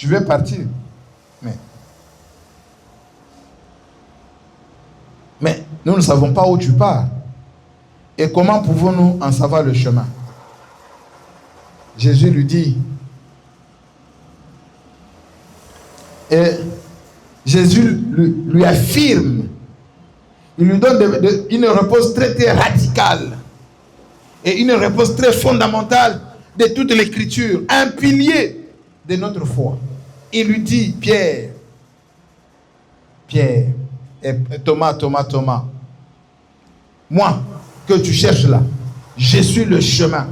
Tu veux partir. Mais nous ne savons pas où tu pars. Et comment pouvons-nous en savoir le chemin? Jésus lui dit, et Jésus lui affirme, il lui donne une réponse très très radicale et une réponse très fondamentale de toute l'écriture, un pilier de notre foi. Il lui dit, Pierre, et Thomas, moi que tu cherches là, je suis le chemin.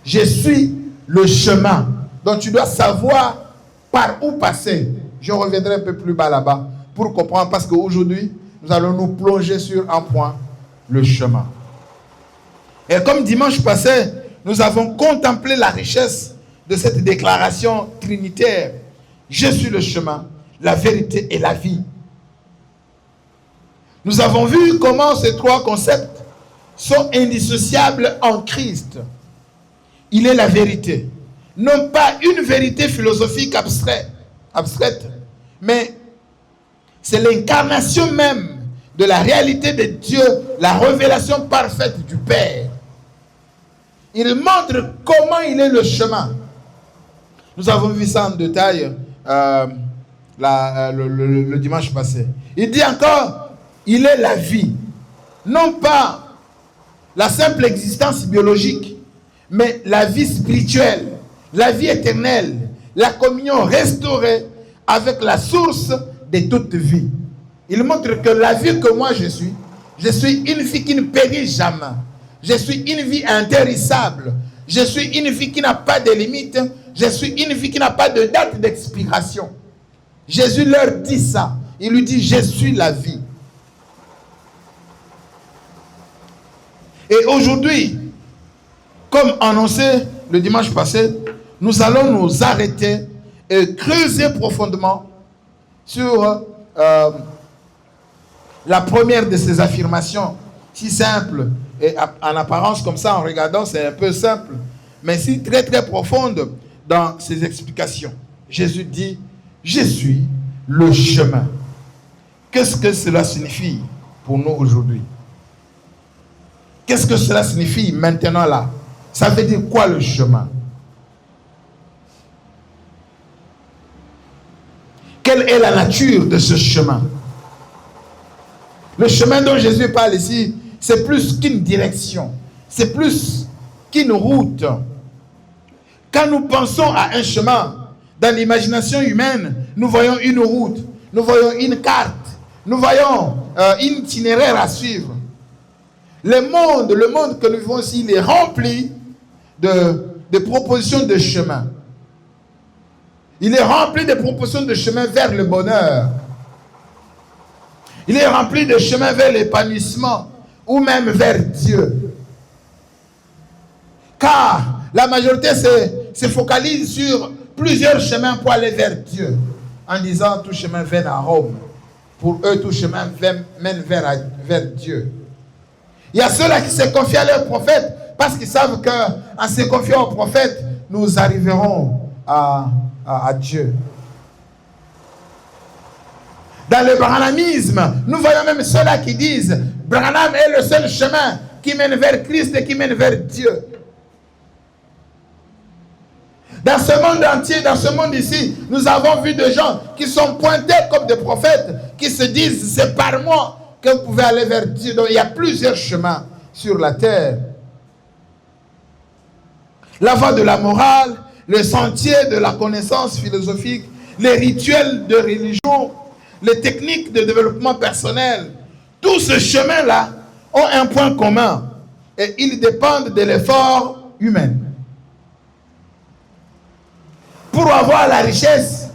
Je suis le chemin. Donc tu dois savoir par où passer. Je reviendrai un peu plus bas là-bas pour comprendre, parce qu'aujourd'hui, nous allons nous plonger sur un point, le chemin. Et comme dimanche passé, nous avons contemplé la richesse de cette déclaration trinitaire. Je suis le chemin, la vérité et la vie. Nous avons vu comment ces trois concepts sont indissociables en Christ. Il est la vérité. Non pas une vérité philosophique abstraite, mais c'est l'incarnation même de la réalité de Dieu, la révélation parfaite du Père. Il montre comment il est le chemin. Nous avons vu ça en détail le dimanche passé. Il dit encore, il est la vie. Non pas la simple existence biologique, mais la vie spirituelle, la vie éternelle, la communion restaurée avec la source de toute vie. Il montre que la vie que moi je suis une vie qui ne périt jamais. Je suis une vie intérissable. Je suis une vie qui n'a pas de limite. Je suis une vie qui n'a pas de date d'expiration. Jésus leur dit ça. Il lui dit, je suis la vie. Et aujourd'hui, comme annoncé le dimanche passé, nous allons nous arrêter et creuser profondément sur la première de ces affirmations, si simple et en apparence comme ça, en regardant, c'est un peu simple, mais si très très profonde dans ses explications. Jésus dit, je suis le chemin. Qu'est-ce que cela signifie pour nous aujourd'hui? Qu'est-ce que cela signifie maintenant là? Ça veut dire quoi le chemin? Quelle est la nature de ce chemin? Le chemin dont Jésus parle ici, c'est plus qu'une direction. C'est plus qu'une route. Quand nous pensons à un chemin, dans l'imagination humaine, nous voyons une route, nous voyons une carte, nous voyons un itinéraire à suivre. Le monde que nous vivons ici, il est rempli de propositions de chemin. Il est rempli de propositions de chemin vers le bonheur. Il est rempli de chemin vers l'épanouissement ou même vers Dieu. Car la majorité se focalise sur plusieurs chemins pour aller vers Dieu. En disant tout chemin mène à Rome. Pour eux, tout chemin mène vers Dieu. Il y a ceux-là qui se confient à leur prophète parce qu'ils savent qu'en se confiant au prophète, nous arriverons à Dieu. Dans le branhamisme, nous voyons même ceux-là qui disent Branham est le seul chemin qui mène vers Christ et qui mène vers Dieu. Dans ce monde entier, dans ce monde ici, nous avons vu des gens qui sont pointés comme des prophètes, qui se disent c'est par moi que vous pouvez aller vers Dieu. Donc il y a plusieurs chemins sur la terre. La voie de la morale, le sentier de la connaissance philosophique, les rituels de religion, les techniques de développement personnel, tous ces chemins-là ont un point commun et ils dépendent de l'effort humain. Pour avoir la richesse,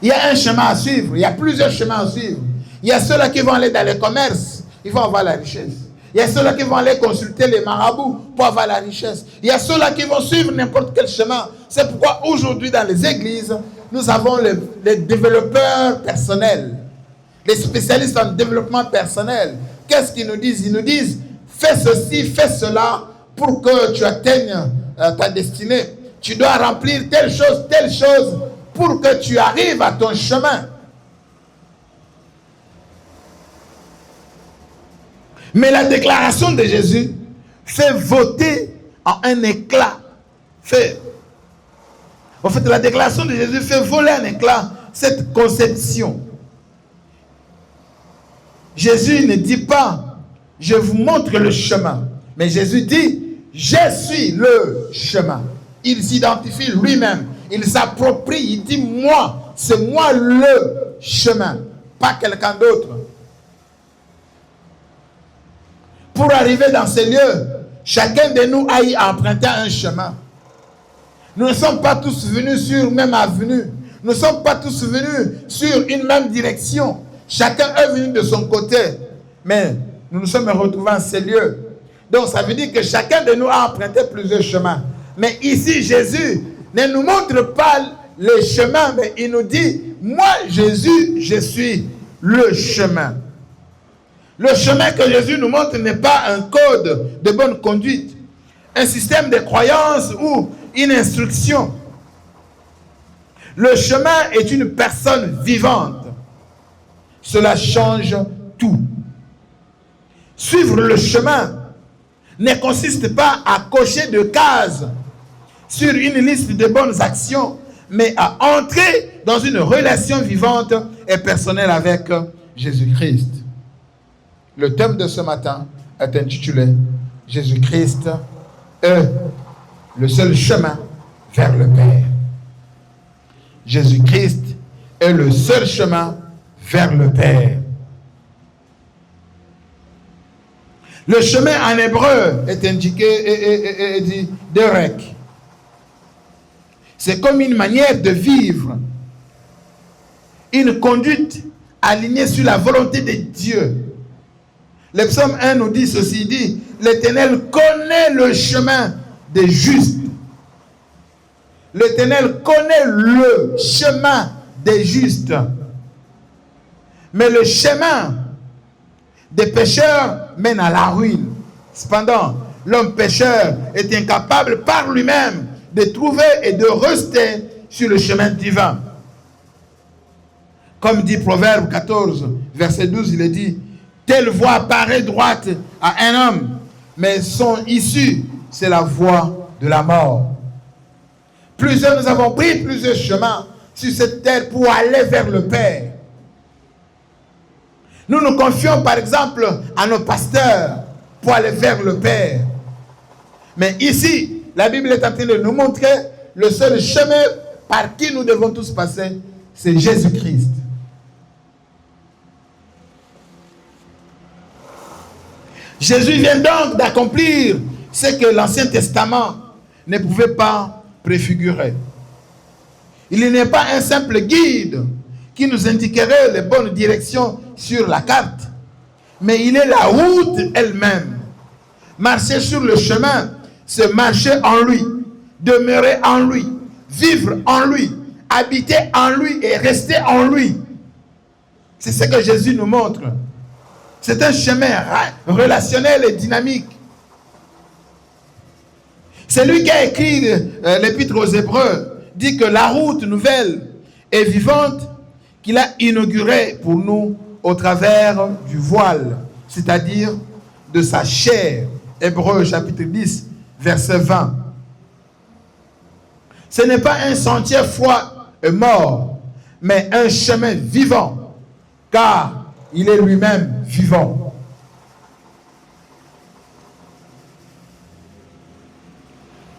il y a un chemin à suivre, il y a plusieurs chemins à suivre. Il y a ceux-là qui vont aller dans le commerce, ils vont avoir la richesse. Il y a ceux-là qui vont aller consulter les marabouts pour avoir la richesse. Il y a ceux-là qui vont suivre n'importe quel chemin. C'est pourquoi aujourd'hui dans les églises, nous avons les développeurs personnels, les spécialistes en développement personnel. Qu'est-ce qu'ils nous disent? Ils nous disent, fais ceci, fais cela pour que tu atteignes ta destinée. tu dois remplir telle chose pour que tu arrives à ton chemin. Mais la déclaration de Jésus fait voter en un éclat. En fait, la déclaration de Jésus fait voler en éclat cette conception. Jésus ne dit pas, je vous montre le chemin. Mais Jésus dit, je suis le chemin. Il s'identifie lui-même. Il s'approprie. Il dit, moi, c'est moi le chemin, pas quelqu'un d'autre. Pour arriver dans ces lieux, chacun de nous a emprunté un chemin. Nous ne sommes pas tous venus sur une même avenue. Nous ne sommes pas tous venus sur une même direction. Chacun est venu de son côté. Mais nous nous sommes retrouvés en ces lieux. Donc ça veut dire que chacun de nous a emprunté plusieurs chemins. Mais ici, Jésus ne nous montre pas le chemin, mais il nous dit, moi, Jésus, je suis le chemin. Le chemin que Jésus nous montre n'est pas un code de bonne conduite, un système de croyance ou une instruction. Le chemin est une personne vivante. Cela change tout. Suivre le chemin ne consiste pas à cocher de cases sur une liste de bonnes actions, mais à entrer dans une relation vivante et personnelle avec Jésus-Christ. Le thème de ce matin est intitulé « Jésus-Christ est le seul chemin vers le Père ». Jésus-Christ est le seul chemin vers le Père. Le chemin en hébreu est indiqué et dit « derek ». C'est comme une manière de vivre, une conduite alignée sur la volonté de Dieu. Le psaume 1 nous dit ceci, dit « L'Éternel connaît le chemin des justes ». L'Éternel connaît le chemin des justes. Mais le chemin des pécheurs mène à la ruine. Cependant, l'homme pécheur est incapable par lui-même de trouver et de rester sur le chemin divin. Comme dit Proverbe 14, verset 12, il est dit, « Telle voie paraît droite à un homme, mais son issue, c'est la voie de la mort. » Nous avons pris plusieurs chemins sur cette terre pour aller vers le Père. Nous nous confions par exemple à nos pasteurs pour aller vers le Père. Mais ici, la Bible est en train de nous montrer le seul chemin par qui nous devons tous passer, c'est Jésus-Christ. Jésus vient donc d'accomplir ce que l'Ancien Testament ne pouvait pas préfigurer. Il n'est pas un simple guide qui nous indiquerait les bonnes directions sur la carte, mais il est la route elle-même. Marcher sur le chemin, c'est marcher en lui, demeurer en lui, vivre en lui, habiter en lui et rester en lui. C'est ce que Jésus nous montre. C'est un chemin relationnel et dynamique. C'est lui qui a écrit l'épître aux Hébreux, dit que la route nouvelle et vivante qu'il a inaugurée pour nous au travers du voile, c'est-à-dire de sa chair. Hébreux chapitre 10, verset 20. Ce n'est pas un sentier froid et mort, mais un chemin vivant, car il est lui-même vivant.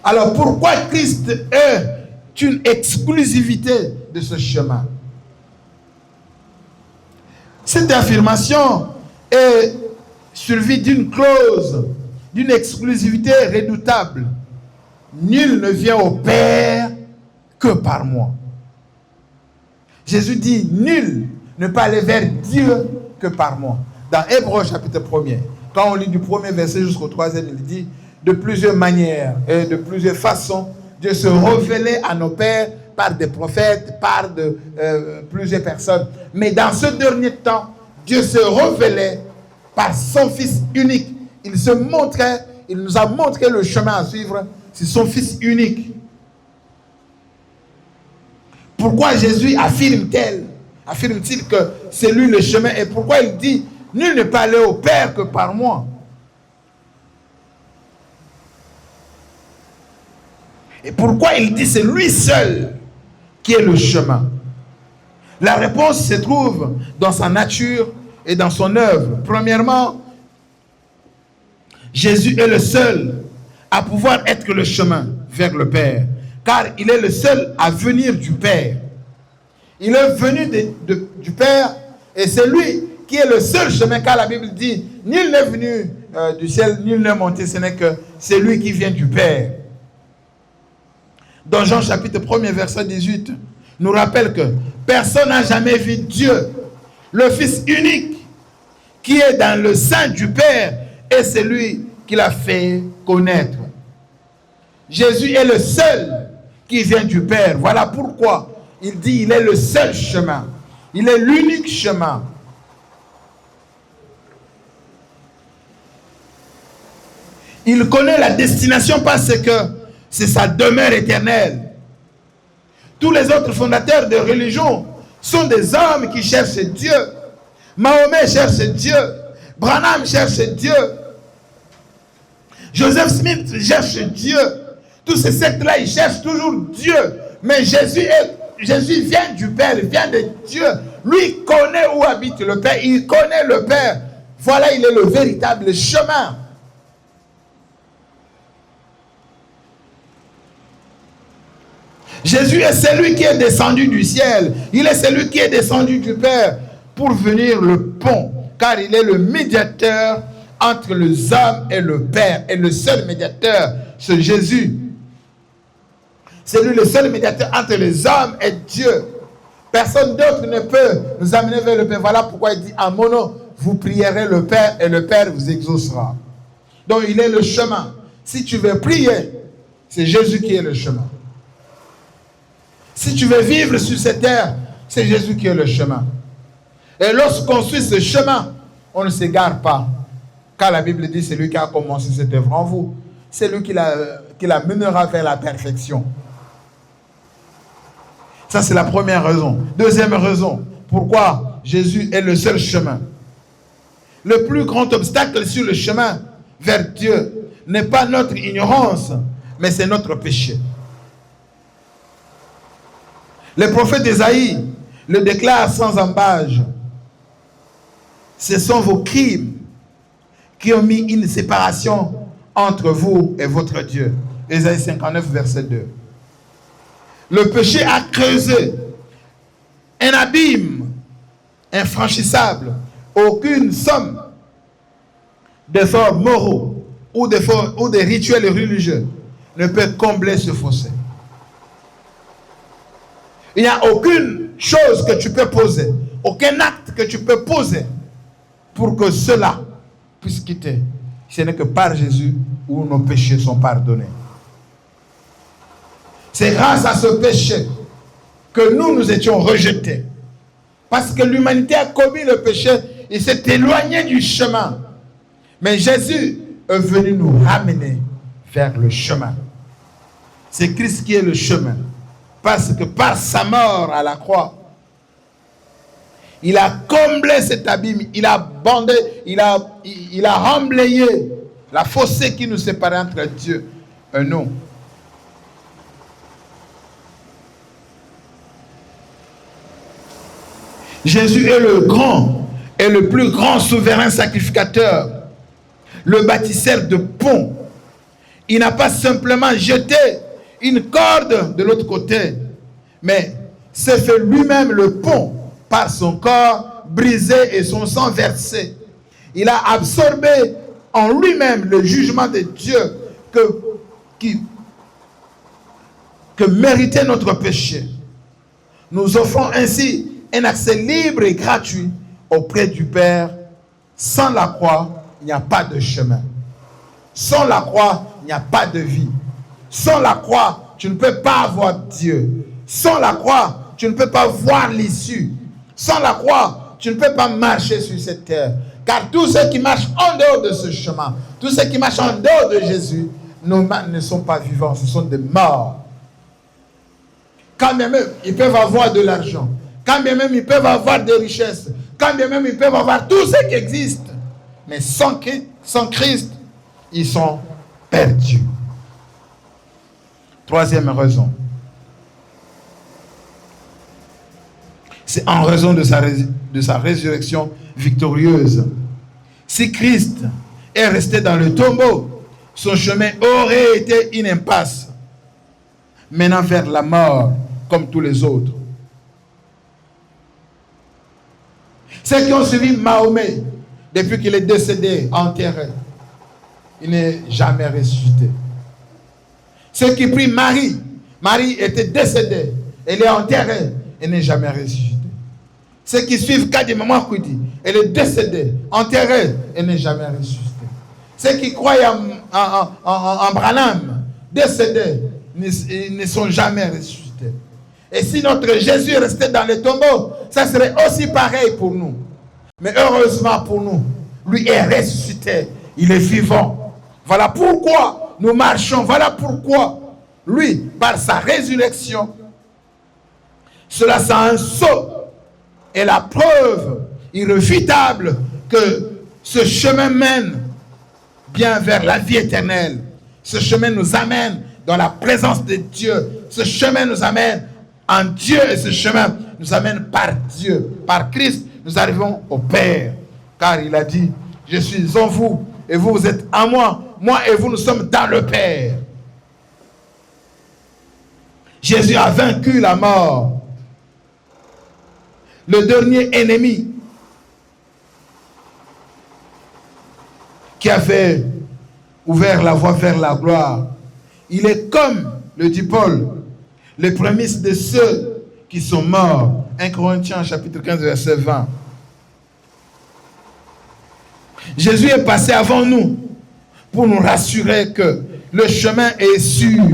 Alors pourquoi Christ est une exclusivité de ce chemin? Cette affirmation est suivie d'une clause, d'une exclusivité redoutable. Nul ne vient au Père que par moi. Jésus dit, nul ne peut aller vers Dieu que par moi. Dans Hébreux chapitre 1er, quand on lit du premier verset jusqu'au 3e, il dit, de plusieurs manières et de plusieurs façons, Dieu se révélait à nos pères par des prophètes, par plusieurs personnes. Mais dans ce dernier temps, Dieu se révélait par son Fils unique. Il nous a montré le chemin à suivre, c'est son Fils unique. Pourquoi Jésus affirme-t-il que c'est lui le chemin? Et pourquoi il dit, nul n'est pas allé au Père que par moi? Et pourquoi il dit c'est lui seul qui est le chemin? La réponse se trouve dans sa nature et dans son œuvre. Premièrement, Jésus est le seul à pouvoir être le chemin vers le Père, car il est le seul à venir du Père. Il est venu du Père et c'est lui qui est le seul chemin, car la Bible dit, nul n'est venu du ciel, nul n'est monté, ce n'est que c'est lui qui vient du Père. Dans Jean chapitre 1er verset 18, nous rappelle que personne n'a jamais vu Dieu, le Fils unique, qui est dans le sein du Père, et c'est lui qui l'a fait connaître. Jésus est le seul qui vient du Père. Voilà pourquoi il dit il est le seul chemin. Il est l'unique chemin. Il connaît la destination parce que c'est sa demeure éternelle. Tous les autres fondateurs de religion sont des hommes qui cherchent Dieu. Mahomet cherche Dieu. Branham cherche Dieu. Joseph Smith cherche Dieu. Tous ces sectes-là, ils cherchent toujours Dieu. Mais Jésus vient du Père, il vient de Dieu. Lui connaît où habite le Père. Il connaît le Père. Voilà, il est le véritable chemin. Jésus est celui qui est descendu du ciel. Il est celui qui est descendu du Père pour venir le pont. Car il est le médiateur entre les hommes et le Père. Et le seul médiateur, c'est Jésus. C'est lui le seul médiateur entre les hommes et Dieu. Personne d'autre ne peut nous amener vers le Père. Voilà pourquoi il dit à mon nom, vous prierez le Père et le Père vous exaucera. Donc il est le chemin. Si tu veux prier, c'est Jésus qui est le chemin. Si tu veux vivre sur cette terre, c'est Jésus qui est le chemin. Et lorsqu'on suit ce chemin, on ne s'égare pas. Car la Bible dit, c'est lui qui a commencé cette œuvre en vous. C'est lui qui la mènera vers la perfection. Ça, c'est la première raison. Deuxième raison, pourquoi Jésus est le seul chemin. Le plus grand obstacle sur le chemin vers Dieu n'est pas notre ignorance, mais c'est notre péché. Le prophète Ésaïe le déclare sans embâche. Ce sont vos crimes qui ont mis une séparation entre vous et votre Dieu. Ésaïe 59, verset 2. Le péché a creusé un abîme infranchissable. Aucune somme d'efforts moraux ou des rituels religieux ne peut combler ce fossé. Il n'y a aucune chose que tu peux poser, aucun acte que tu peux poser pour que cela puisse quitter. Ce n'est que par Jésus où nos péchés sont pardonnés. C'est grâce à ce péché que nous étions rejetés. Parce que l'humanité a commis le péché, il s'est éloigné du chemin. Mais Jésus est venu nous ramener vers le chemin. C'est Christ qui est le chemin. Parce que par sa mort à la croix, il a comblé cet abîme, il a bandé, il a remblayé la fossé qui nous séparait entre Dieu et nous. Jésus est le grand et le plus grand souverain sacrificateur, le bâtisseur de ponts. Il n'a pas simplement jeté une corde de l'autre côté, mais s'est fait lui-même le pont par son corps brisé et son sang versé. Il a absorbé en lui-même le jugement de Dieu que méritait notre péché. Nous offrons ainsi un accès libre et gratuit auprès du Père. Sans la croix, il n'y a pas de chemin. Sans la croix, il n'y a pas de vie. Sans la croix, tu ne peux pas avoir Dieu. Sans la croix, tu ne peux pas voir l'issue. Sans la croix, tu ne peux pas marcher sur cette terre. Car tous ceux qui marchent en dehors de ce chemin, tous ceux qui marchent en dehors de Jésus, ne sont pas vivants, ce sont des morts. Quand bien même ils peuvent avoir de l'argent, quand bien même ils peuvent avoir des richesses, quand bien même ils peuvent avoir tout ce qui existe, mais sans Christ, ils sont perdus. Troisième raison, c'est en raison de sa résurrection victorieuse. Si Christ est resté dans le tombeau, son chemin aurait été une impasse, menant vers la mort comme tous les autres. Ceux qui ont suivi Mahomet depuis qu'il est décédé, enterré, il n'est jamais ressuscité. Ceux qui prient Marie, Marie était décédée, elle est enterrée, elle n'est jamais ressuscitée. Ceux qui suivent Kadi Maman Koudi, elle est décédée, enterrée, elle n'est jamais ressuscitée. Ceux qui croient en Branham, décédés, ne sont jamais ressuscités. Et si notre Jésus restait dans les tombeaux, ça serait aussi pareil pour nous. Mais heureusement pour nous, lui est ressuscité, il est vivant. Voilà pourquoi nous marchons, voilà pourquoi lui, par sa résurrection, cela c'est un sceau et la preuve irréfutable que ce chemin mène bien vers la vie éternelle. Ce chemin nous amène dans la présence de Dieu. Ce chemin nous amène en Dieu et ce chemin nous amène par Dieu. Par Christ, nous arrivons au Père. Car il a dit, je suis en vous et vous, vous êtes en moi. Moi et vous, nous sommes dans le Père. Jésus a vaincu la mort. Le dernier ennemi qui avait ouvert la voie vers la gloire. Il est comme, le dit Paul, les prémices de ceux qui sont morts. 1 Corinthiens chapitre 15 verset 20. Jésus est passé avant nous pour nous rassurer que le chemin est sûr.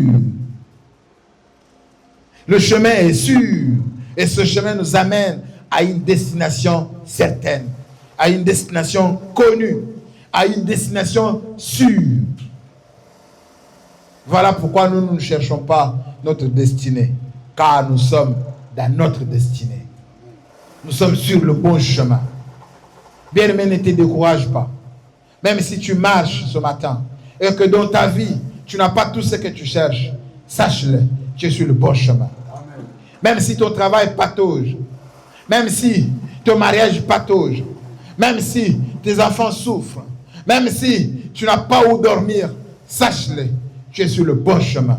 Le chemin est sûr. Et ce chemin nous amène à une destination certaine, à une destination connue, à une destination sûre. Voilà pourquoi nous ne cherchons pas notre destinée, car nous sommes dans notre destinée. Nous sommes sur le bon chemin. Bien-aimé, ne te décourage pas. Même si tu marches ce matin et que dans ta vie, tu n'as pas tout ce que tu cherches, sache-le, tu es sur le bon chemin. Même si ton travail patauge, même si ton mariage patauge, même si tes enfants souffrent, même si tu n'as pas où dormir, sache-le, tu es sur le bon chemin.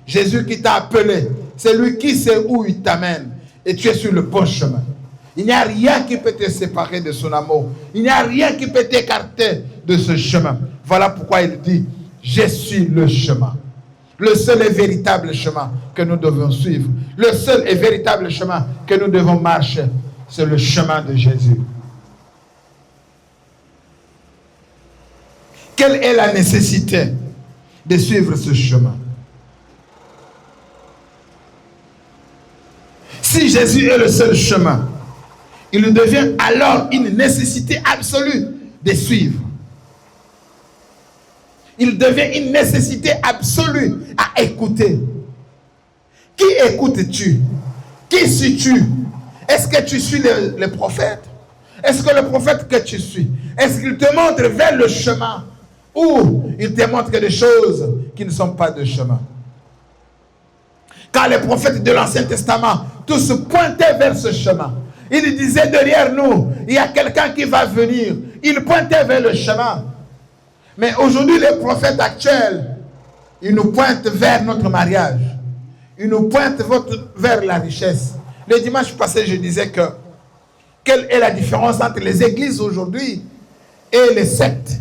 Jésus qui t'a appelé, c'est lui qui sait où il t'amène et tu es sur le bon chemin. Il n'y a rien qui peut te séparer de son amour. Il n'y a rien qui peut t'écarter de ce chemin. Voilà pourquoi il dit, je suis le chemin. Le seul et véritable chemin que nous devons suivre, le seul et véritable chemin que nous devons marcher, c'est le chemin de Jésus. Quelle est la nécessité de suivre ce chemin? Si Jésus est le seul chemin, il devient alors une nécessité absolue de suivre. Il devient une nécessité absolue à écouter. Qui écoutes-tu? Qui suis-tu? Est-ce que tu suis le prophète? Est-ce que le prophète que tu suis, est-ce qu'il te montre vers le chemin ou il te montre des choses qui ne sont pas de chemin? Car les prophètes de l'Ancien Testament, tous pointaient vers ce chemin. Ils disaient derrière nous, il y a quelqu'un qui va venir. Ils pointaient vers le chemin. Mais aujourd'hui, les prophètes actuels, ils nous pointent vers notre mariage. Ils nous pointent vers la richesse. Le dimanche passé, je disais que quelle est la différence entre les églises aujourd'hui et les sectes?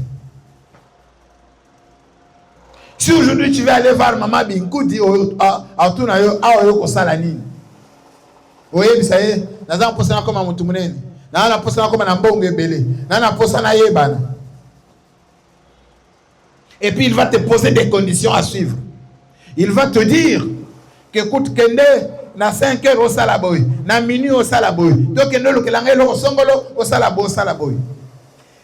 Si aujourd'hui tu vas aller voir Maman Binkoudi à Tunayo, à Oyoko Salani, oye bisaye, naza posana comme mutu munene, na posana comme na mbongo ebele, na posana yebana. Et puis il va te poser des conditions à suivre. Il va te dire que écoute kende na 5 heures au salaboy, na minuit au salaboy. Donc kende lo kelanga lo songolo au salaboy.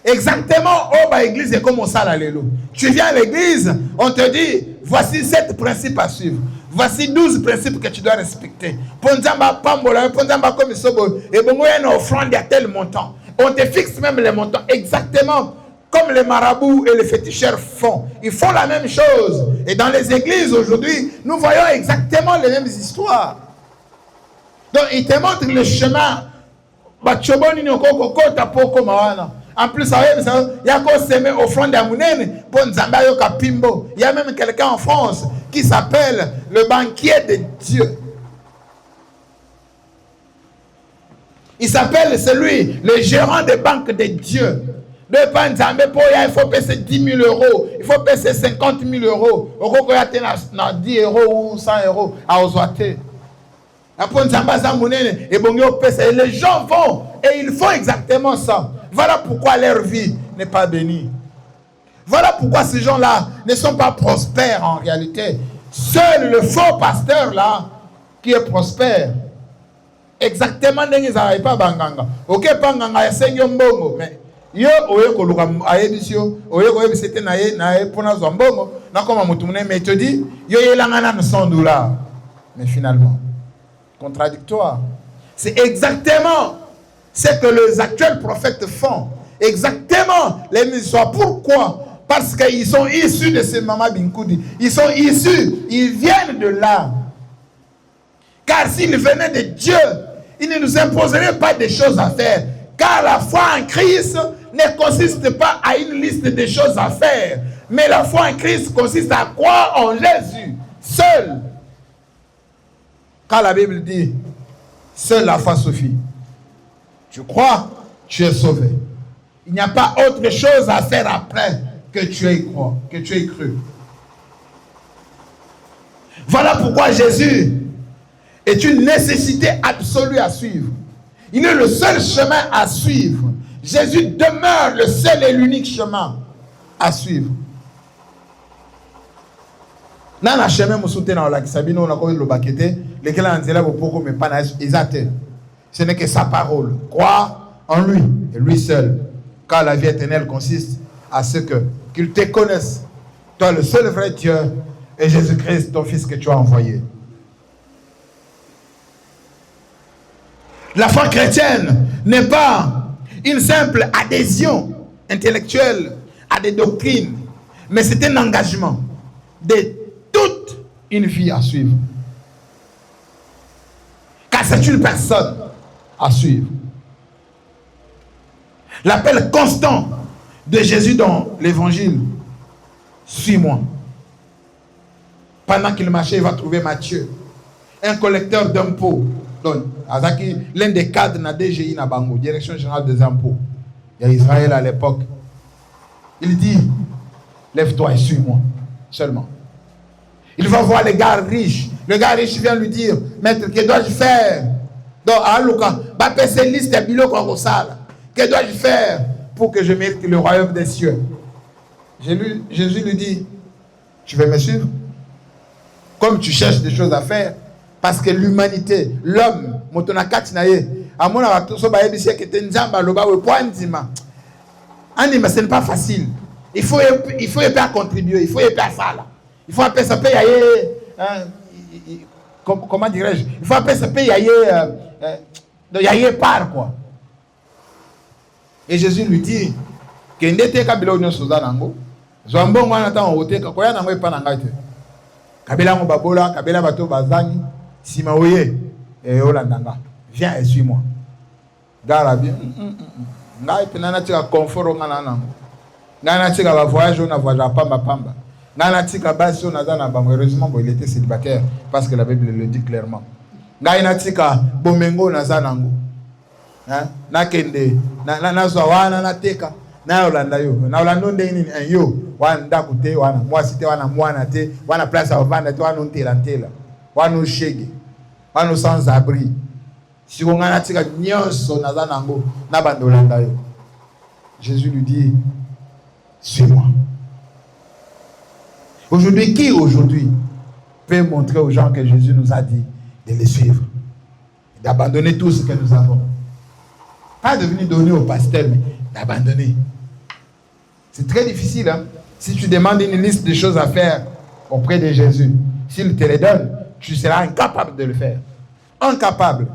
Exactement, oh bah église est comme au salalelo. Tu viens à l'église, on te dit voici 7 principes à suivre. Voici 12 principes que tu dois respecter. Ponzamba pambola, ponzamba comme sobo, et bon, il y a une offrande à tel montant. On te fixe même les montants exactement comme les marabouts et les féticheurs font. Ils font la même chose. Et dans les églises aujourd'hui, nous voyons exactement les mêmes histoires. Donc, ils te montrent le chemin. En plus, il y a qu'on s'aime offrande à Mounene pour Nzamba Yoka Pimbo. Il y a même quelqu'un en France qui s'appelle le banquier de Dieu. Il s'appelle celui, le gérant des banques de Dieu. Il faut payer 10 000 euros, il faut payer 50 000 euros. Il faut 10 euros ou 100 euros à Ozoate. Et les gens vont et ils font exactement ça. Voilà pourquoi leur vie n'est pas bénie. Voilà pourquoi ces gens-là ne sont pas prospères en réalité. Seul le faux pasteur là qui est prospère. Exactement, ils n'arrivent pas banganga. Ok, banganga, c'est un bongo, mais yo oye koluka ayebisio oye koyebisete na pona zambongo na koma mutumune mais te dit yo yelanga na $100, mais finalement contradictoire. C'est exactement ce que les actuels prophètes font. Exactement les histoires. Pourquoi? Parce qu'ils sont issus de ces Mama Binkoudi. Ils sont issus, ils viennent de là. Car s'ils venaient de Dieu, ils ne nous imposeraient pas des choses à faire. Car la foi en Christ ne consiste pas à une liste de choses à faire. Mais la foi en Christ consiste à croire en Jésus, seul. Car la Bible dit, seule la foi suffit. Tu crois, tu es sauvé. Il n'y a pas autre chose à faire après que tu aies cru. Voilà pourquoi Jésus est une nécessité absolue à suivre. Il est le seul chemin à suivre. Jésus demeure le seul et l'unique chemin à suivre. Nana chemin musoute na la sabino na ko lo bakete lequel anzela bopoko mais pas na exacte. Ce n'est que sa parole. Croire en lui et lui seul. Car la vie éternelle consiste à ce qu'ils te connaissent, toi le seul vrai Dieu et Jésus-Christ ton fils que tu as envoyé. La foi chrétienne n'est pas une simple adhésion intellectuelle à des doctrines, mais c'est un engagement de toute une vie à suivre. Car c'est une personne à suivre. L'appel constant de Jésus dans l'évangile, suis-moi. Pendant qu'il marchait, il va trouver Matthieu, un collecteur d'impôts. Donc, l'un des cadres de la DGI na Bango, Direction Générale des Impôts. Il y a Israël à l'époque. Il dit, lève-toi et suis-moi, seulement. Il va voir les gars riches. Le gars riche vient lui dire, maître, que dois-je faire? Donc, à Luka, c'est une liste de bilots qu'on ressale. Que dois-je faire pour que je mérite le royaume des cieux? Jésus lui dit, tu veux me suivre? Comme tu cherches des choses à faire, parce que l'humanité, l'homme, ce n'est pas facile. Il faut pas contribuer, il faut pas faire là. Il faut appeler ça payer. Comment dirais-je? Il faut appeler ça payer par quoi. Et Jésus lui dit que n'était kabila onyo sozanango. Zwambongo anata oteka koya nango epa nangate. Kabila ngo babola, kabila bato bazangi. Simaoye et Olandanga, viens et suis-moi. Garabi, ngai penana tika confort ngana nana tika ba voyage on a voyage pamba. Nana tika basi on a dans ba heureusement il était célibataire parce que la Bible le dit clairement. Ngai na tika bomengo na zanango. Hein? Na kende na zwana na teka na Olanda yo. Na Olanda ndeni yo wanda kute wana mwasi te wana mwana te wana place à vendre te wana ntela. Wano shege, wano sans abri. Si on a tika nyonso nazanango na bandolanda yo. Jésus lui dit, suis-moi. Aujourd'hui, qui aujourd'hui peut montrer aux gens que Jésus nous a dit de les suivre, d'abandonner tout ce que nous avons? Pas de venir donner au pasteur, mais d'abandonner. C'est très difficile. Hein? Si tu demandes une liste de choses à faire auprès de Jésus, s'il te les donne, tu seras incapable de le faire. Incapable.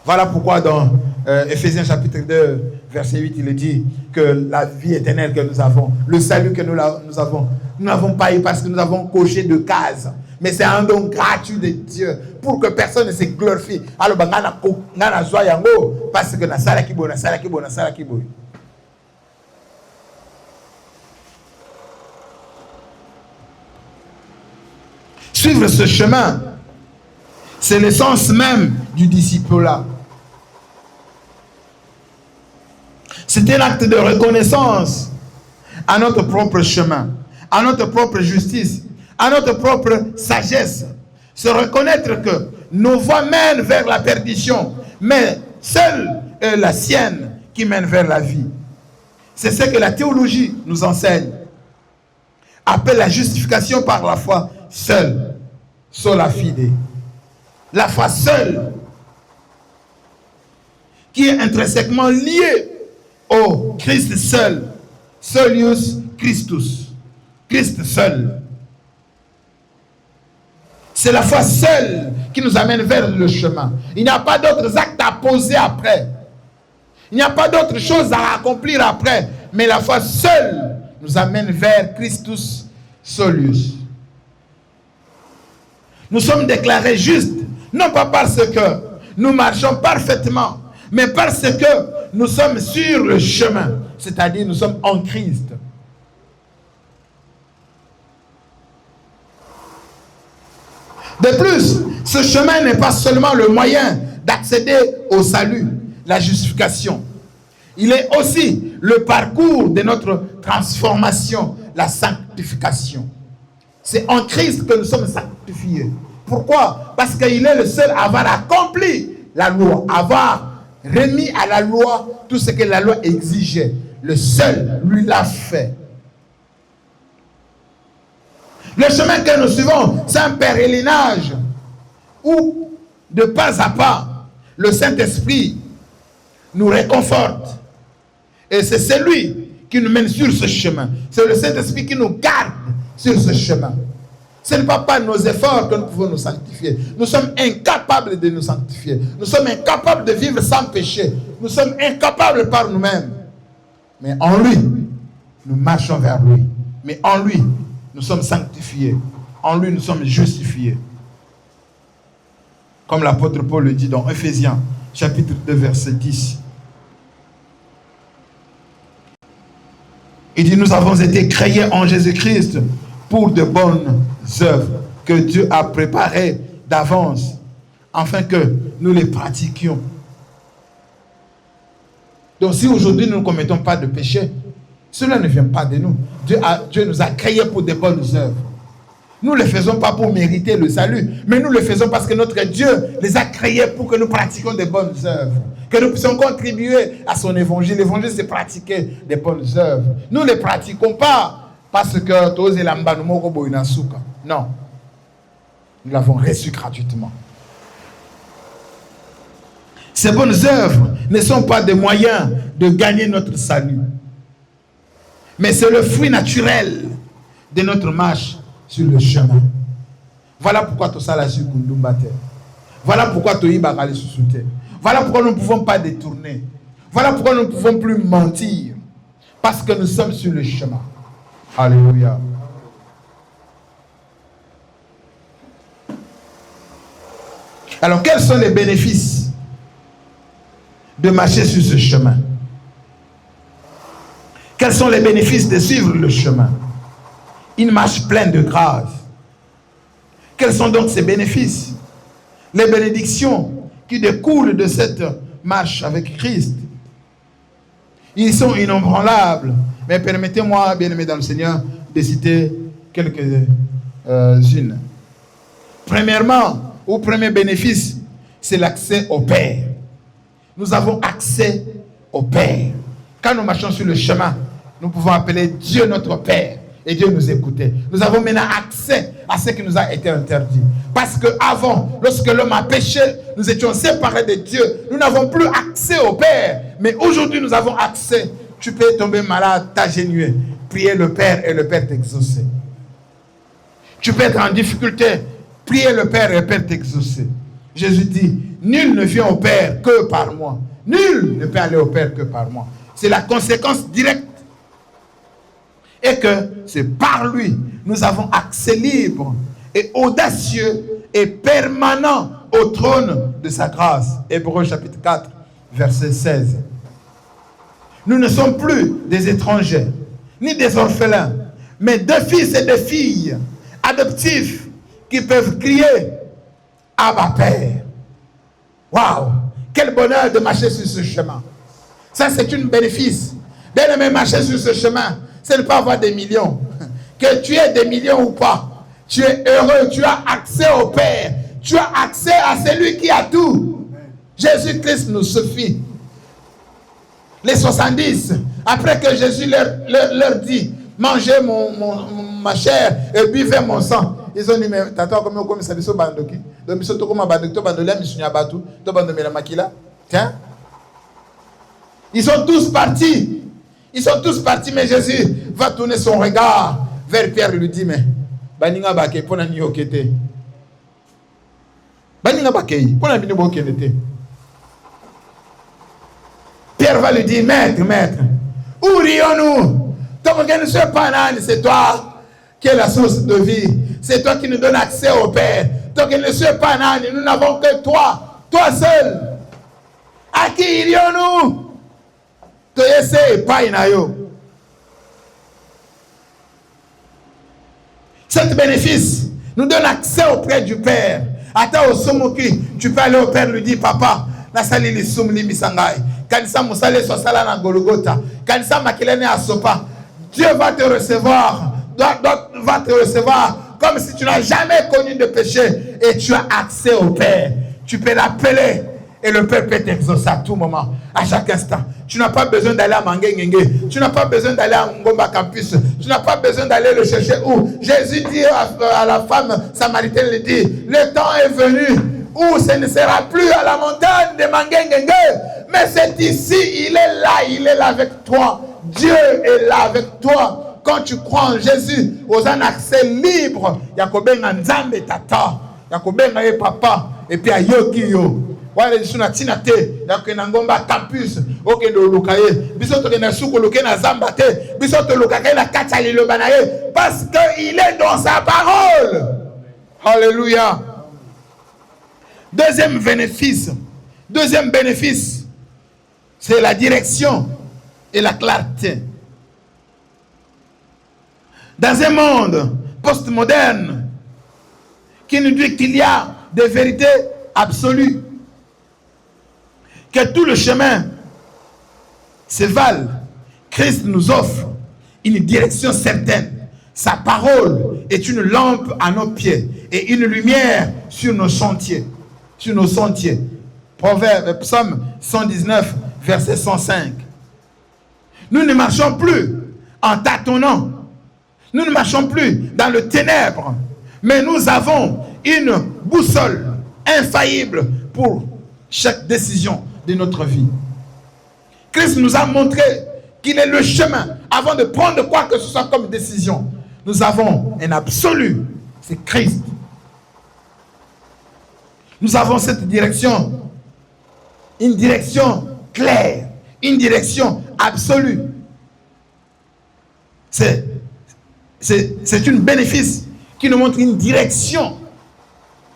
Voilà pourquoi dans Ephésiens chapitre 2, verset 8, il est dit que la vie éternelle que nous avons, le salut que nous avons, nous n'avons pas eu parce que nous avons coché de cases. Mais c'est un don gratuit de Dieu pour que personne ne se glorifie. Alors, parce que na sala kibo. Suivre ce chemin, c'est l'essence même du disciple-là. C'est un acte de reconnaissance à notre propre chemin, à notre propre justice, à notre propre sagesse. Se reconnaître que nos voies mènent vers la perdition, mais seule est la sienne qui mène vers la vie. C'est ce que la théologie nous enseigne. Appelle la justification par la foi seule, sola fide. La foi seule, qui est intrinsèquement liée au Christ seul, solius Christus, Christ seul. C'est la foi seule qui nous amène vers le chemin. Il n'y a pas d'autres actes à poser après. Il n'y a pas d'autres choses à accomplir après. Mais la foi seule nous amène vers Christus solius. Nous sommes déclarés justes, non pas parce que nous marchons parfaitement, mais parce que nous sommes sur le chemin, c'est-à-dire nous sommes en Christ. De plus, ce chemin n'est pas seulement le moyen d'accéder au salut, la justification. Il est aussi le parcours de notre transformation, la sanctification. C'est en Christ que nous sommes sanctifiés. Pourquoi? Parce qu'il est le seul à avoir accompli la loi, à avoir remis à la loi tout ce que la loi exigeait. Le seul, lui, l'a fait. Le chemin que nous suivons, c'est un pèlerinage où, de pas à pas, le Saint-Esprit nous réconforte. Et c'est celui qui nous mène sur ce chemin. C'est le Saint-Esprit qui nous garde sur ce chemin. Ce n'est pas par nos efforts que nous pouvons nous sanctifier. Nous sommes incapables de nous sanctifier. Nous sommes incapables de vivre sans péché. Nous sommes incapables par nous-mêmes. Mais en lui, nous marchons vers lui. Mais en lui, nous sommes sanctifiés. En lui, nous sommes justifiés. Comme l'apôtre Paul le dit dans Ephésiens, chapitre 2, verset 10. Il dit, nous avons été créés en Jésus-Christ pour de bonnes œuvres que Dieu a préparées d'avance, afin que nous les pratiquions. Donc si aujourd'hui nous ne commettons pas de péché, cela ne vient pas de nous. Dieu nous a créés pour de bonnes œuvres. Nous ne le faisons pas pour mériter le salut, mais nous le faisons parce que notre Dieu les a créés pour que nous pratiquions de bonnes œuvres. Que nous puissions contribuer à son évangile. L'évangile, c'est pratiquer des bonnes œuvres. Nous ne les pratiquons pas parce que non. Nous l'avons reçu gratuitement. Ces bonnes œuvres ne sont pas des moyens de gagner notre salut. Mais c'est le fruit naturel de notre marche sur le chemin. Voilà pourquoi tout ça là sur Kundumbate. Voilà pourquoi tout Ibakali sous-souté. Voilà pourquoi nous ne pouvons pas détourner. Voilà pourquoi nous ne pouvons plus mentir. Parce que nous sommes sur le chemin. Alléluia. Alors, quels sont les bénéfices de marcher sur ce chemin? Quels sont les bénéfices de suivre le chemin? Une marche pleine de grâce. Quels sont donc ces bénéfices? Les bénédictions qui découlent de cette marche avec Christ. Ils sont inébranlables. Mais permettez-moi, bien-aimés dans le Seigneur, de citer quelques-unes. Premièrement, au premier bénéfice, c'est l'accès au Père. Nous avons accès au Père. Quand nous marchons sur le chemin, nous pouvons appeler Dieu notre Père. Et Dieu nous écoutait. Nous avons maintenant accès à ce qui nous a été interdit. Parce qu'avant, lorsque l'homme a péché, nous étions séparés de Dieu. Nous n'avons plus accès au Père. Mais aujourd'hui, nous avons accès. Tu peux tomber malade, t'agenouiller, prier le Père et le Père t'exaucer. Tu peux être en difficulté, Priez le Père et le Père t'exaucer. Jésus dit, nul ne vient au Père que par moi. Nul ne peut aller au Père que par moi. C'est la conséquence directe. Et que c'est par lui, nous avons accès libre et audacieux et permanent au trône de sa grâce. Hébreux chapitre 4, verset 16. Nous ne sommes plus des étrangers, ni des orphelins, mais deux fils et deux filles adoptifs qui peuvent crier Abba Père. Waouh! Quel bonheur de marcher sur ce chemin. Ça, c'est un bénéfice. Bien aimé, marcher sur ce chemin, c'est ne pas avoir des millions. Que tu aies des millions ou pas, tu es heureux, tu as accès au Père, tu as accès à celui qui a tout. Jésus-Christ nous suffit. Les 70, après que Jésus leur dit, mangez ma chair et buvez mon sang. Ils ont dit, mais t'as comme ça, ils bandoki. Donc, ils sont comme bandoki, tiens. Ils sont tous partis. Ils sont tous partis, mais Jésus va tourner son regard vers Pierre et lui dit, mais baninga bake pona ni okete. Baninga bake pona bino bokete. Pierre va lui dire, maître, où rions-nous? Ton ne soit pas nani, c'est toi qui es la source de vie. C'est toi qui nous donne accès au Père. Ton ne soit pas nani, nous n'avons que toi seul. À qui irions-nous? Cet bénéfice nous donne accès auprès du Père. Ata osomoki, tu peux aller au Père, lui dire, papa, la sali li sumli misangai. Kanisa musale so sala na Golgotha. Kanisa makilene asopa. Dieu va te recevoir. Va te recevoir comme si tu n'as jamais connu de péché et tu as accès au Père. Tu peux l'appeler et le Père peut t'exaucer à tout moment, à chaque instant. Tu n'as pas besoin d'aller à Mangengenge. Tu n'as pas besoin d'aller à Ngomba Campus. Tu n'as pas besoin d'aller le chercher où. Jésus dit à la femme samaritaine, il dit, le temps est venu où ce ne sera plus à la montagne de Mangengenge, mais c'est ici, il est là avec toi. Dieu est là avec toi. Quand tu crois en Jésus, aux un accès libre, Yakobenga Nzambe tata, Yakobenga e papa, et puis à Yokiyo. Wale suna tinate, Yakenangomba campus, Okendo Lukaye, Bisoto na Suko Lukena Zambate, Bisoto Lukake na Kachali Lobanaye, parce qu'il est dans sa parole. Alléluia. Deuxième bénéfice, c'est la direction et la clarté. Dans un monde postmoderne qui nous dit qu'il y a des vérités absolues, que tout le chemin se valent, Christ nous offre une direction certaine. Sa parole est une lampe à nos pieds et une lumière sur nos sentiers. Psaume 119, verset 105. Nous ne marchons plus en tâtonnant. Nous ne marchons plus dans le ténèbre. Mais nous avons une boussole infaillible pour chaque décision de notre vie. Christ nous a montré qu'il est le chemin. Avant de prendre quoi que ce soit comme décision, nous avons un absolu. C'est Christ. Nous avons cette direction. Une direction claire. Une direction absolue. C'est un bénéfice qui nous montre une direction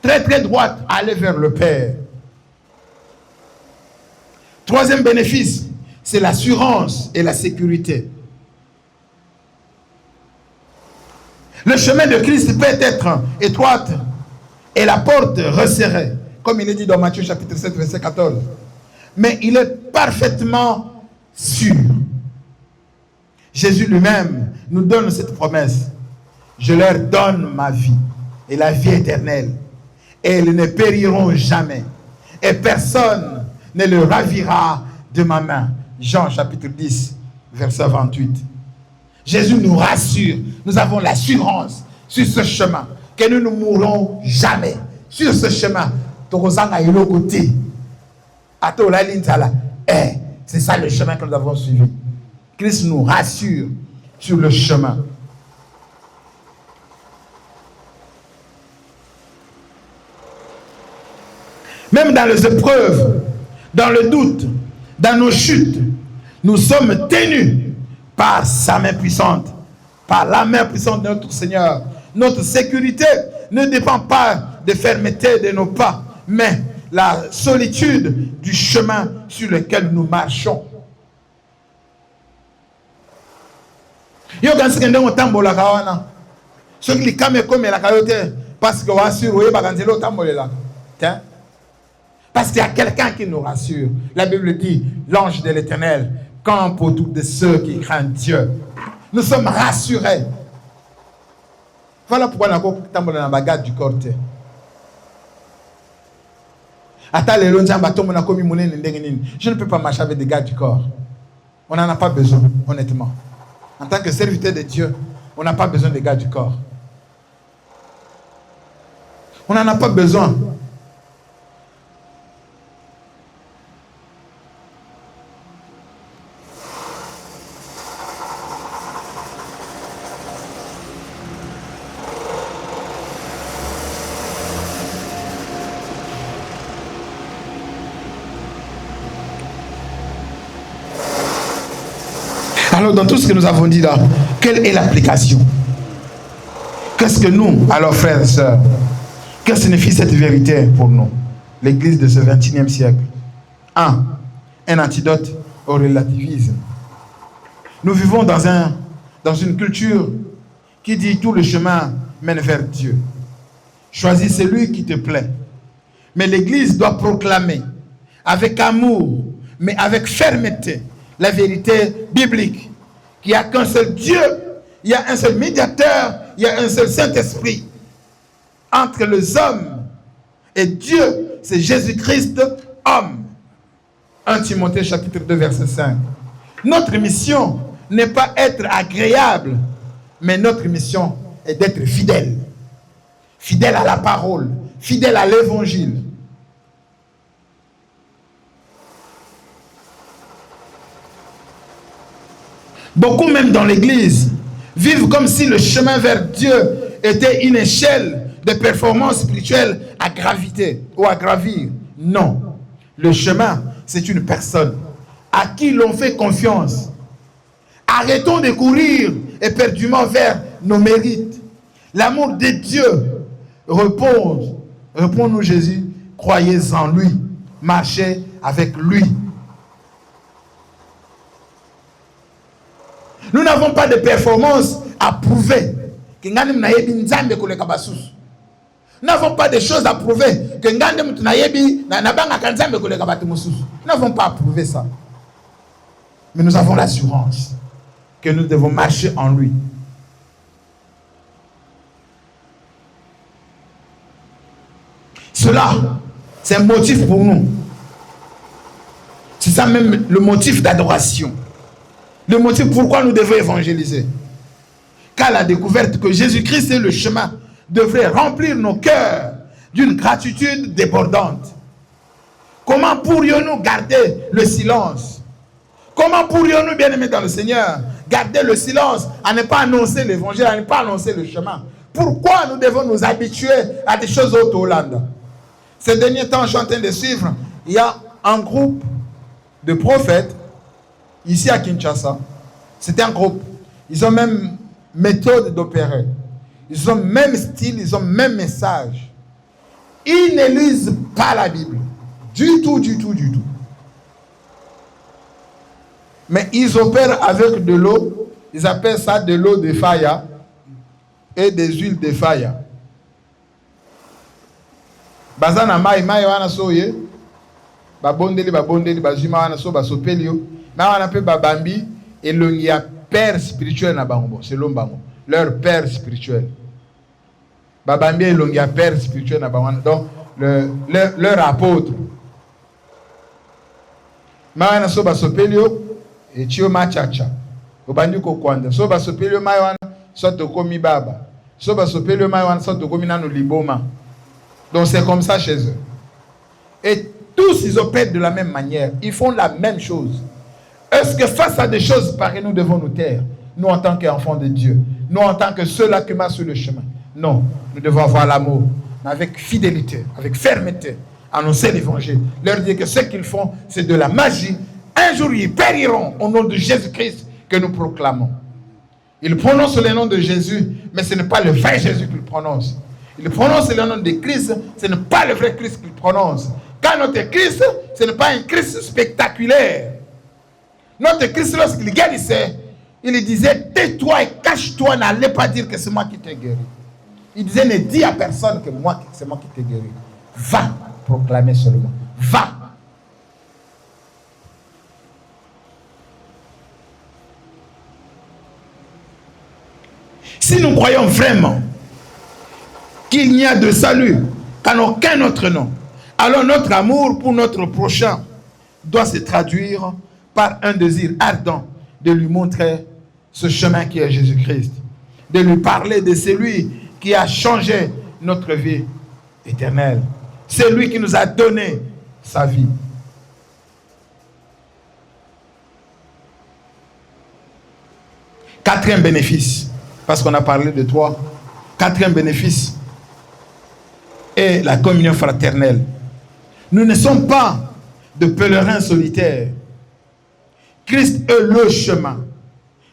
très très droite à aller vers le Père. Troisième bénéfice, c'est l'assurance et la sécurité. Le chemin de Christ peut être étroite et la porte resserrée, comme il est dit dans Matthieu chapitre 7, verset 14. Mais il est parfaitement sûr. Jésus lui-même nous donne cette promesse. Je leur donne ma vie et la vie éternelle. Et ils ne périront jamais. Et personne ne le ravira de ma main. Jean chapitre 10, verset 28. Jésus nous rassure. Nous avons l'assurance sur ce chemin que nous ne mourrons jamais. Sur ce chemin, c'est ça le chemin que nous avons suivi. Christ nous rassure sur le chemin. Même dans les épreuves, dans le doute, dans nos chutes, nous sommes tenus par sa main puissante, par la main puissante de notre Seigneur. Notre sécurité ne dépend pas de fermeté de nos pas, mais la solitude du chemin sur lequel nous marchons. Yo quand c'est qu'on tambola kawana, ce qui kame comme la kayote, parce que on assure oui baganzelo tambolela, tiens. Parce qu'il y a quelqu'un qui nous rassure. La Bible dit, l'ange de l'Éternel campe autour de ceux qui craignent Dieu. Nous sommes rassurés. Voilà pourquoi nous avons tambola dans la garde du corps. Je ne peux pas marcher avec des gardes du corps. On n'en a pas besoin, honnêtement. En tant que serviteur de Dieu, on n'a pas besoin des gardes du corps. On n'en a pas besoin. Alors, dans tout ce que nous avons dit là, quelle est l'application? Qu'est-ce que nous, alors frères et sœurs, que signifie cette vérité pour nous, l'Église de ce 21e siècle? Un antidote au relativisme. Nous vivons dans une culture qui dit tout le chemin mène vers Dieu. Choisis celui qui te plaît. Mais l'Église doit proclamer avec amour, mais avec fermeté, la vérité biblique. Il n'y a qu'un seul Dieu, il y a un seul médiateur, il y a un seul Saint-Esprit. Entre les hommes et Dieu, c'est Jésus-Christ, homme. 1 Timothée chapitre 2, verset 5. Notre mission n'est pas être agréable, mais notre mission est d'être fidèle. Fidèle à la parole, fidèle à l'évangile. Beaucoup même dans l'église vivent comme si le chemin vers Dieu était une échelle de performance spirituelle à graviter ou à gravir. Non. Le chemin, c'est une personne à qui l'on fait confiance. Arrêtons de courir éperdument vers nos mérites. L'amour de Dieu repose. Réponds-nous Jésus, croyez en lui, marchez avec lui. Nous n'avons pas de performance à prouver. Nous n'avons pas de choses à prouver. Nous n'avons pas à prouver ça. Mais nous avons l'assurance que nous devons marcher en lui. Cela, c'est un motif pour nous. C'est ça même le motif d'adoration. Le motif pourquoi nous devons évangéliser. Car la découverte que Jésus-Christ est le chemin devrait remplir nos cœurs d'une gratitude débordante. Comment pourrions-nous garder le silence? Comment pourrions-nous, bien-aimés dans le Seigneur, garder le silence à ne pas annoncer l'évangile, à ne pas annoncer le chemin? Pourquoi nous devons nous habituer à des choses autres au Hollande? Ces derniers temps, je suis en train de suivre, il y a un groupe de prophètes ici à Kinshasa. C'était un groupe. Ils ont même méthode d'opérer. Ils ont même style, ils ont même message. Ils ne lisent pas la Bible. Du tout. Mais ils opèrent avec de l'eau. Ils appellent ça de l'eau de faya et des huiles de faya. Bazana mai wana soye. Babondeli bazima wana so basopelio. Mais on appelle babambi et il y a père spirituel na bango. C'est l'ombango. Leur père spirituel. Babambi et il y a père spirituel na bango. Donc leur apôtre. Maana so basopelio et tio machacha. Obandi ko kwanda. So basopelio mai wana so to komi baba. So basopelio mai wana so to komi nanu liboma. Donc c'est comme ça chez eux. Et tous ils opèrent de la même manière. Ils font la même chose. Est-ce que face à des choses pareilles, nous devons nous taire? Nous en tant qu'enfants de Dieu. Nous en tant que ceux-là qui marchent sur le chemin. Non. Nous devons avoir l'amour. Mais avec fidélité, avec fermeté, annoncer l'évangile, leur dire que ce qu'ils font, c'est de la magie. Un jour, ils périront au nom de Jésus-Christ que nous proclamons. Ils prononcent le nom de Jésus, mais ce n'est pas le vrai Jésus qu'ils prononcent. Ils prononcent le nom de Christ, ce n'est pas le vrai Christ qu'ils prononcent. Car notre Christ, ce n'est pas un Christ spectaculaire. Notre Christ, lorsqu'il guérissait, il disait, tais-toi et cache-toi, n'allez pas dire que c'est moi qui t'ai guéri. Il disait, ne dis à personne que c'est moi qui t'ai guéri. Va proclamer seulement. Va. Si nous croyons vraiment qu'il n'y a de salut qu'en aucun autre nom, alors notre amour pour notre prochain doit se traduire par un désir ardent de lui montrer ce chemin qui est Jésus-Christ, de lui parler de celui qui a changé notre vie éternelle, celui qui nous a donné sa vie. Quatrième bénéfice, parce qu'on a parlé de toi, quatrième bénéfice est la communion fraternelle. Nous ne sommes pas de pèlerins solitaires. Christ est le chemin.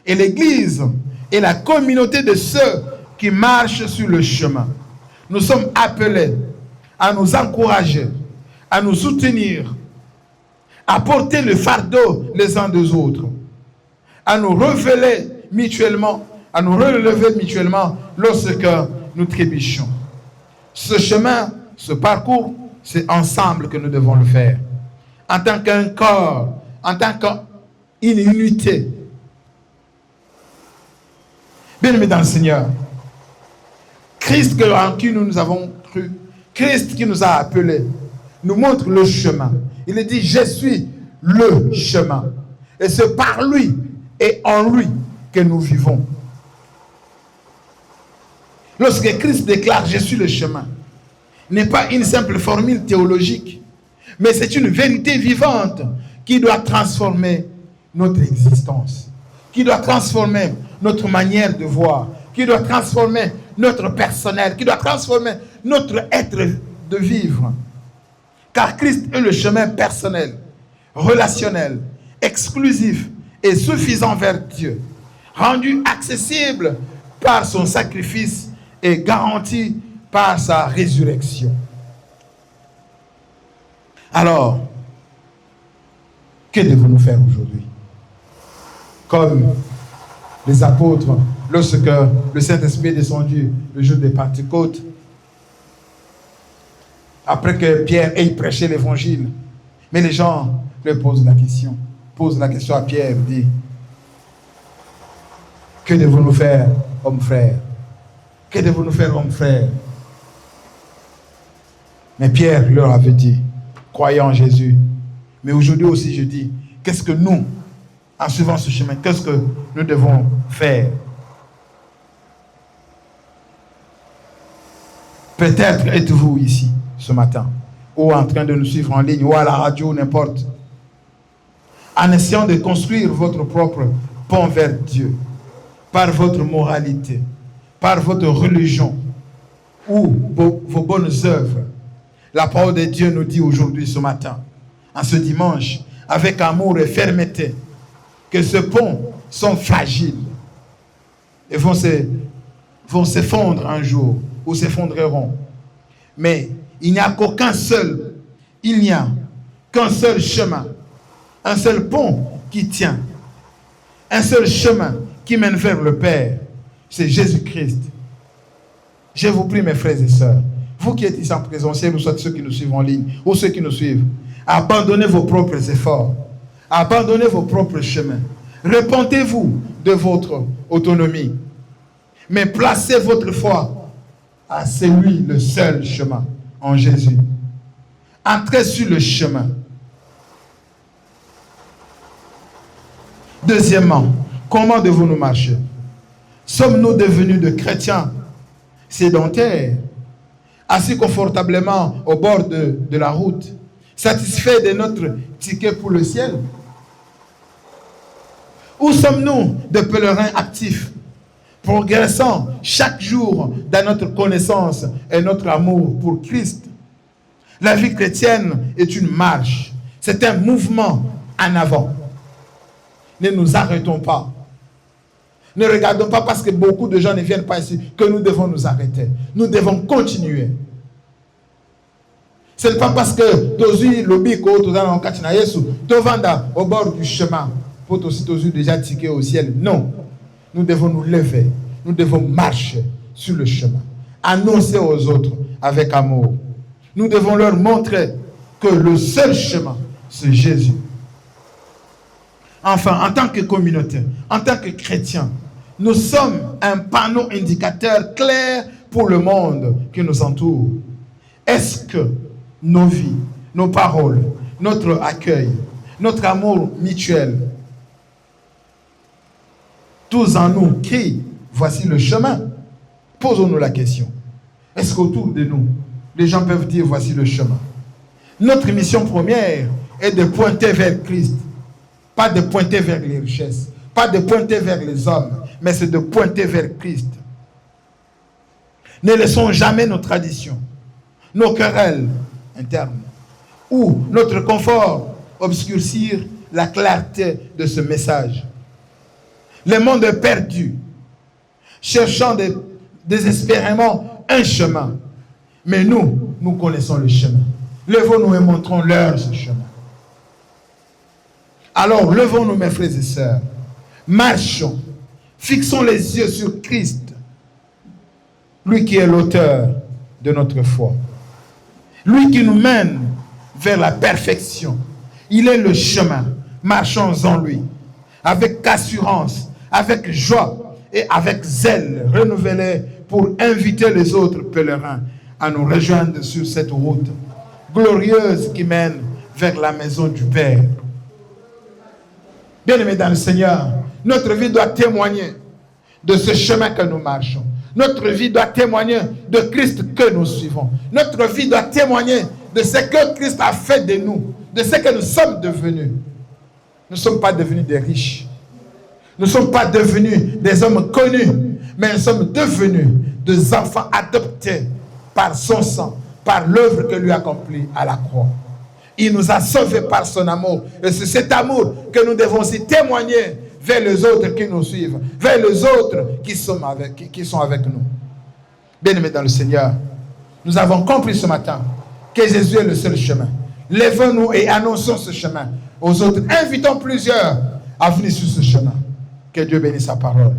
Et l'Église est la communauté de ceux qui marchent sur le chemin. Nous sommes appelés à nous encourager, à nous soutenir, à porter le fardeau les uns des autres, à nous relever mutuellement lorsque nous trébuchons. Ce chemin, ce parcours, c'est ensemble que nous devons le faire. En tant qu'un corps, en tant qu'une unité. Bien-aimés dans le Seigneur, Christ en qui nous avons cru, Christ qui nous a appelés, nous montre le chemin. Il dit, je suis le chemin. Et c'est par lui et en lui que nous vivons. Lorsque Christ déclare, je suis le chemin, n'est pas une simple formule théologique, mais c'est une vérité vivante qui doit transformer notre existence, qui doit transformer notre manière de voir, qui doit transformer notre personnel, qui doit transformer notre être de vivre. Car Christ est le chemin personnel, relationnel, exclusif et suffisant vers Dieu, rendu accessible par son sacrifice et garanti par sa résurrection. Alors, que devons-nous faire aujourd'hui? Comme les apôtres, lorsque le Saint-Esprit est descendu le jour de Pentecôte, après que Pierre ait prêché l'évangile, mais les gens lui posent la question à Pierre, dit, que devons-nous faire, hommes frères? Que devons-nous faire, hommes frères? Mais Pierre leur avait dit, croyez en Jésus. Mais aujourd'hui aussi, je dis, qu'est-ce que nous, en suivant ce chemin, qu'est-ce que nous devons faire? Peut-être êtes-vous ici, ce matin, ou en train de nous suivre en ligne, ou à la radio, n'importe, en essayant de construire votre propre pont vers Dieu, par votre moralité, par votre religion, ou vos bonnes œuvres. La parole de Dieu nous dit aujourd'hui, ce matin, en ce dimanche, avec amour et fermeté, que ce pont sont fragiles et vont s'effondrer un jour, ou s'effondreront. Mais il n'y a qu'un seul chemin, un seul pont qui tient, un seul chemin qui mène vers le Père, c'est Jésus-Christ. Je vous prie, mes frères et sœurs, vous qui êtes ici en présentiel, ou soit ceux qui nous suivent en ligne, ou ceux qui nous suivent, abandonnez vos propres efforts, abandonnez vos propres chemins, repentez-vous de votre autonomie, mais placez votre foi à celui, le seul chemin, en Jésus. Entrez sur le chemin. Deuxièmement, comment devons-nous marcher? Sommes-nous devenus de chrétiens sédentaires, assis confortablement au bord de la route, satisfaits de notre ticket pour le ciel? Ou sommes-nous de pèlerins actifs, progressant chaque jour dans notre connaissance et notre amour pour Christ, La vie chrétienne est une marche. C'est un mouvement en avant. Ne nous arrêtons pas. Ne regardons pas parce que beaucoup de gens ne viennent pas ici que nous devons nous arrêter. Nous devons continuer. Ce n'est pas parce que Tozu Lobiko, Tozana Katina Yesu, Tovanda au bord du chemin, pour aussi Tozu déjà tiqué au ciel. Non. Nous devons nous lever. Nous devons marcher sur le chemin. Annoncer aux autres avec amour. Nous devons leur montrer que le seul chemin, c'est Jésus. Enfin, en tant que communauté, en tant que chrétiens, nous sommes un panneau indicateur clair pour le monde qui nous entoure. Est-ce que nos vies, nos paroles, notre accueil, notre amour mutuel, tous en nous crient, voici le chemin? Posons-nous la question. Est-ce qu'autour de nous, les gens peuvent dire, voici le chemin? Notre mission première est de pointer vers Christ. Pas de pointer vers les richesses, pas de pointer vers les hommes, mais c'est de pointer vers Christ. Ne laissons jamais nos traditions, nos querelles internes ou notre confort obscurcir la clarté de ce message. Le monde est perdu, cherchant désespérément un chemin. Mais nous connaissons le chemin. Levons-nous et montrons-leur ce chemin. Alors, levons-nous, mes frères et sœurs. Marchons. Fixons les yeux sur Christ. Lui qui est l'auteur de notre foi. Lui qui nous mène vers la perfection. Il est le chemin. Marchons en lui. Avec assurance, avec joie et avec zèle renouvelé pour inviter les autres pèlerins à nous rejoindre sur cette route glorieuse qui mène vers la maison du Père. Bien-aimés dans le Seigneur, notre vie doit témoigner de ce chemin que nous marchons. Notre vie doit témoigner de Christ que nous suivons. Notre vie doit témoigner de ce que Christ a fait de nous, de ce que nous sommes devenus. Nous ne sommes pas devenus des riches. Nous ne sommes pas devenus des hommes connus, mais nous sommes devenus des enfants adoptés par son sang, par l'œuvre que lui a accomplie à la croix. Il nous a sauvés par son amour. Et c'est cet amour que nous devons aussi témoigner vers les autres qui nous suivent, vers les autres qui sont avec nous. Bien-aimés dans le Seigneur, nous avons compris ce matin que Jésus est le seul chemin. Lèvons-nous et annonçons ce chemin aux autres. Invitons plusieurs à venir sur ce chemin. Que Dieu bénisse sa parole.